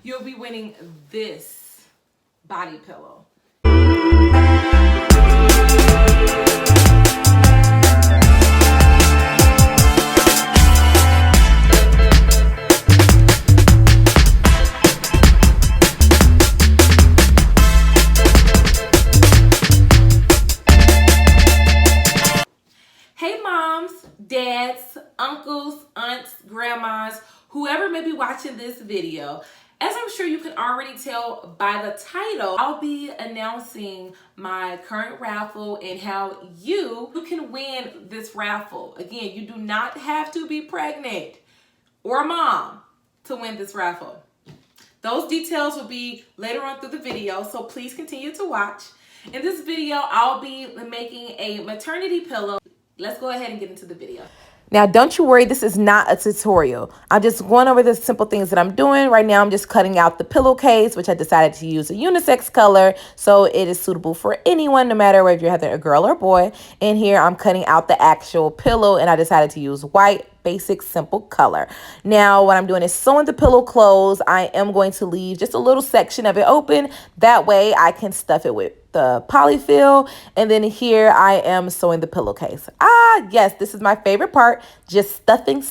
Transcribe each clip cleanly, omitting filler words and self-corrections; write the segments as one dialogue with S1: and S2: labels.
S1: you'll be winning this body pillow. Hey moms, dads, uncles, aunts, grandmas, whoever may be watching this video. As I'm sure you can already tell by the title, I'll be announcing my current raffle and how you can win this raffle. Again, you do not have to be pregnant or a mom to win this raffle. Those details will be later on through the video, so please continue to watch. In this video, I'll be making a maternity pillow. Let's go ahead and get into the video. Now, don't you worry, this is not a tutorial. I'm just going over the simple things that I'm doing. Right now, I'm just cutting out the pillowcase, which I decided to use a unisex color, so it is suitable for anyone, no matter if you're having a girl or a boy. And here, I'm cutting out the actual pillow, and I decided to use white, basic, simple color. Now, what I'm doing is sewing the pillow closed. I am going to leave just a little section of it open. That way, I can stuff it with the polyfill. And then here I am sewing the pillowcase. Yes, this is my favorite part. Just stuffing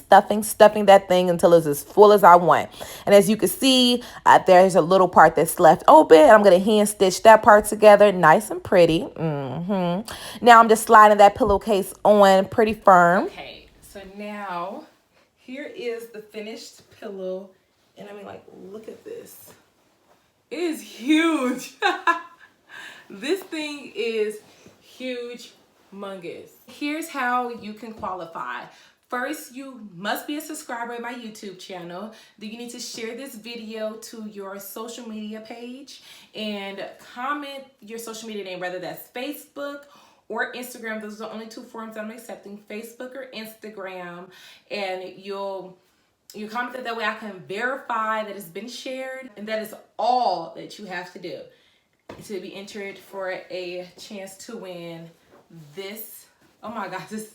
S1: that thing until it's as full as I want. And as you can see, there's a little part that's left open. I'm going to hand stitch that part together nice and pretty. Now I'm just sliding that pillowcase on pretty firm. Okay, so now here is the finished pillow. And I mean, like, look at this. It is huge. This thing is huge, humongous. Here's how you can qualify. First, you must be a subscriber to my YouTube channel. Then you need to share this video to your social media page and comment your social media name, whether that's Facebook or Instagram. Those are the only two forms that I'm accepting, Facebook or Instagram. And you comment that way I can verify that it's been shared. And that is all that you have to do to be entered for a chance to win this. Oh my gosh, this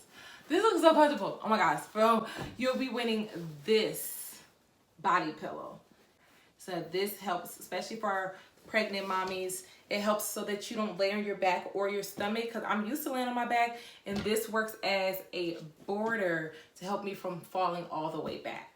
S1: looks so comfortable. Oh my gosh, bro, you'll be winning this body pillow. So this helps, especially for pregnant mommies. It helps so that you don't lay on your back or your stomach, because I'm used to laying on my back, and this works as a border to help me from falling all the way back.